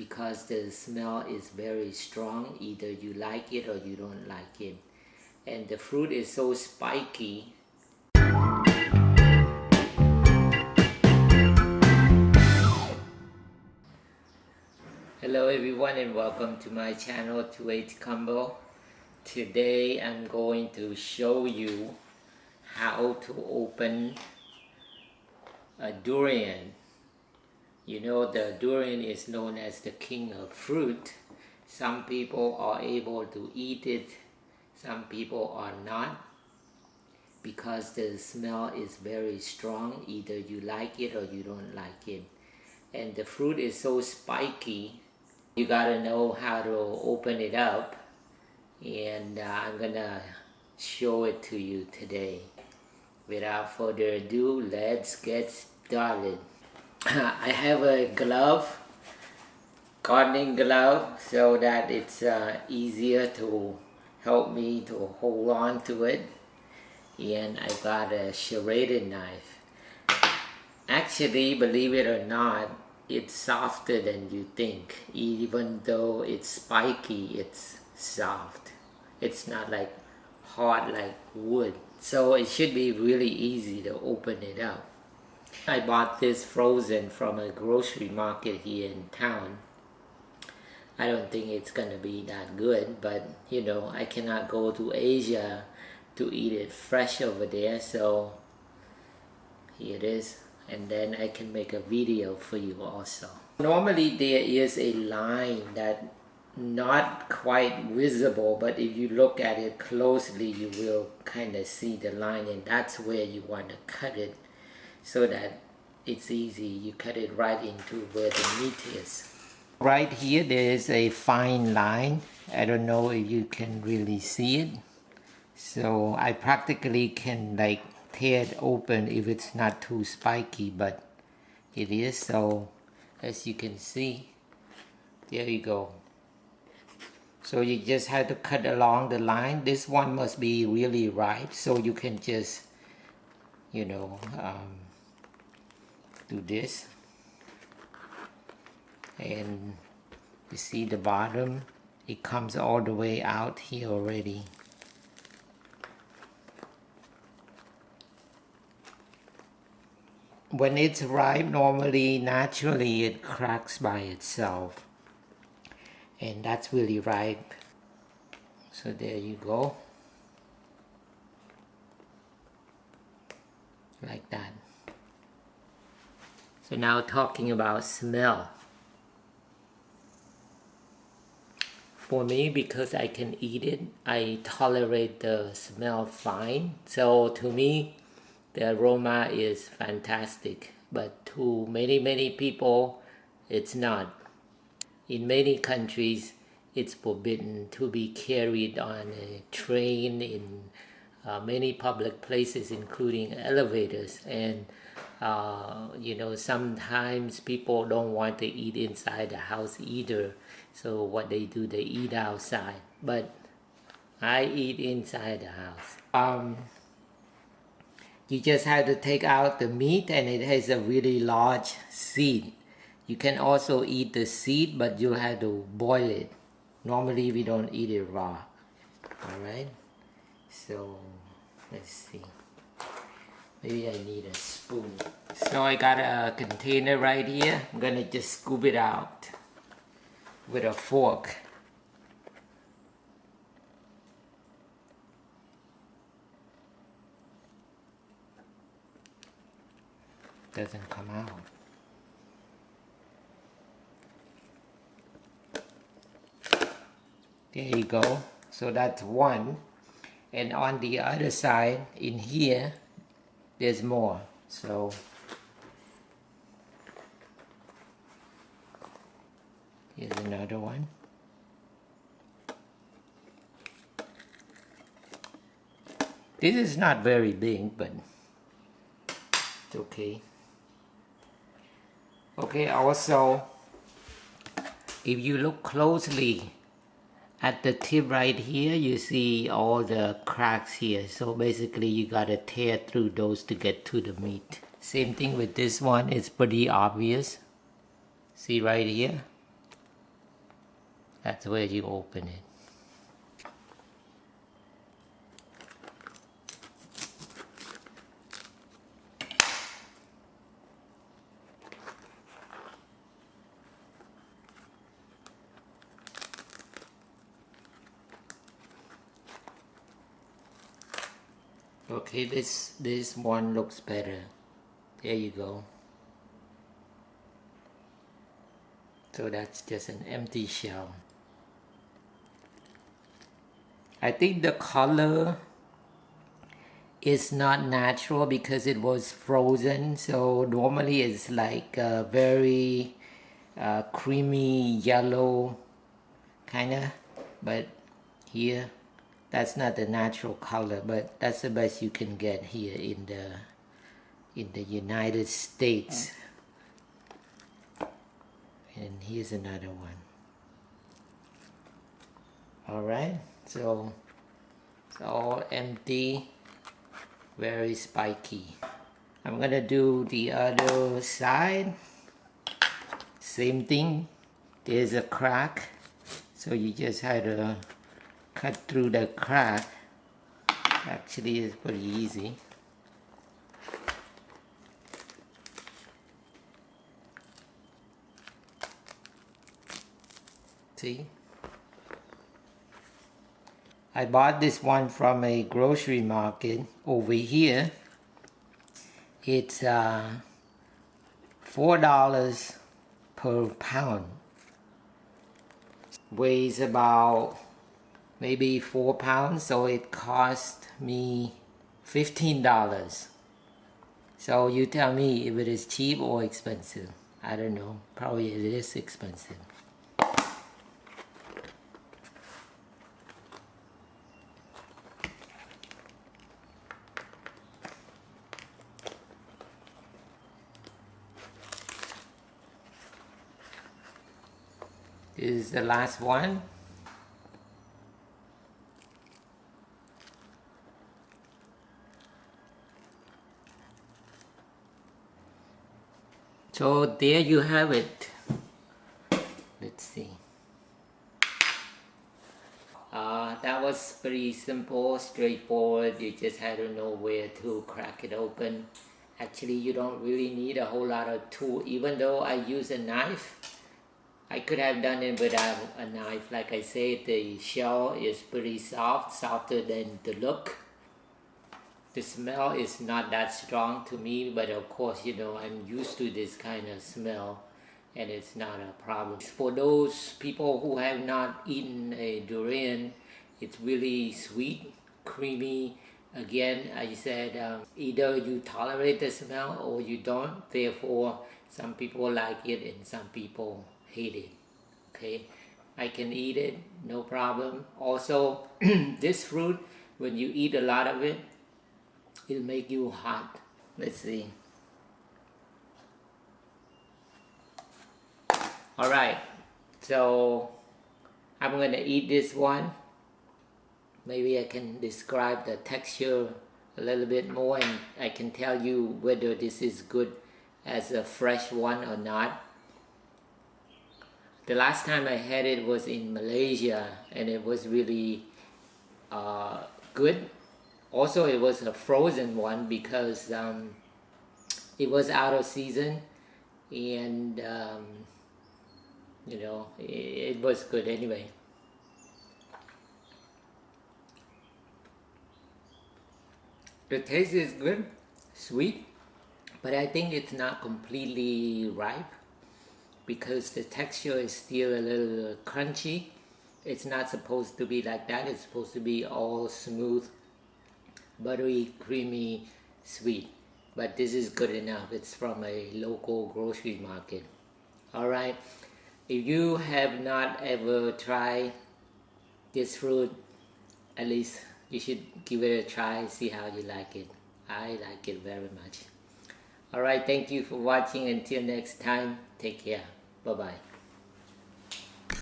because the smell is very strong. Either you like it or you don't like it. And the fruit is so spiky. Hello everyone and welcome to my channel 28 Combo. Today I'm going to show you how to open a durian. You know, the durian is known as the king of fruit. Some people are able to eat it, some people are not, because the smell is very strong. Either you like it or you don't like it. And the fruit is so spiky, you gotta know how to open it up, and I'm gonna show it to you today. Without further ado, let's get started. I have a glove, gardening glove, so that it's easier to help me to hold on to it. And I got a serrated knife. Actually, believe it or not, it's softer than you think. Even though it's spiky, it's soft. It's not like hard like wood. So it should be really easy to open it up. I bought this frozen from a grocery market here in town. I don't think it's gonna be that good, but you know, I cannot go to Asia to eat it fresh over there, so here it is. And then I can make a video for you also. Normally there is a line that not quite visible, but if you look at it closely you will kind of see the line, and that's where you want to cut it so that it's easy. You cut it right into where the meat is. Right here there is a fine line. I don't know if you can really see it. So I practically can like tear it open if it's not too spiky, but it is. So as you can see, there you go. So you just have to cut along the line. This one must be really ripe, so you can just, you know, do this. And you see the bottom, it comes all the way out here already. When it's ripe, normally, naturally, it cracks by itself. And that's really ripe. So there you go. Like that. So now talking about smell. For me, because I can eat it, I tolerate the smell fine. So to me, the aroma is fantastic, but to many people, it's not. In many countries, it's forbidden to be carried on a train, in many public places, including elevators. And you know, sometimes people don't want to eat inside the house either. So what they do, they eat outside. But I eat inside the house. You just have to take out the meat, and it has a really large seed. You can also eat the seed, but you'll have to boil it. Normally we don't eat it raw. Alright? So let's see. Maybe I need a spoon. So I got a container right here. I'm gonna just scoop it out with a fork. Doesn't come out. There you go. So that's one. And on the other side, in here, there's more. So here's another one. This is not very big, but it's okay. Okay, also, if you look closely at the tip right here, you see all the cracks here. So basically you gotta tear through those to get to the meat. Same thing with this one, it's pretty obvious. See right here? That's where you open it. Okay, this one looks better. There you go. So that's just an empty shell. I think the color is not natural because it was frozen. So normally it's like a very creamy yellow kind of, but here that's not the natural color, but that's the best you can get here in the United States. And here's another one. All right, so it's all empty, very spiky. I'm gonna do the other side. Same thing. There's a crack, so you just have to cut through the crack. Actually, it's pretty easy. See? I bought this one from a grocery market over here. It's $4 per pound. Weighs about maybe 4 pounds, so it cost me $15. So you tell me if it is cheap or expensive. I don't know, probably it is expensive. This is the last one. So there you have it. Let's see. That was pretty simple, straightforward. You just had to know where to crack it open. Actually, you don't really need a whole lot of tool. Even though I use a knife, I could have done it without a knife. Like I said, the shell is pretty soft, softer than the look. The smell is not that strong to me, but of course, you know, I'm used to this kind of smell and it's not a problem. For those people who have not eaten a durian, it's really sweet, creamy. Again, I said either you tolerate the smell or you don't. Therefore, some people like it and some people hate it. Okay, I can eat it, no problem. Also, this fruit, when you eat a lot of it, it'll make you hot. Let's see. Alright, so I'm gonna eat this one. Maybe I can describe the texture a little bit more and I can tell you whether this is good as a fresh one or not. The last time I had it was in Malaysia and it was really good. Also, it was a frozen one because it was out of season and you know, it was good anyway. The taste is good, sweet, but I think it's not completely ripe because the texture is still a little crunchy. It's not supposed to be like that. It's supposed to be all smooth, buttery, creamy, sweet. But this is good enough. It's from a local grocery market. Alright, if you have not ever tried this fruit, at least you should give it a try, see how you like it. I like it very much. Alright, thank you for watching. Until next time, take care. Bye-bye.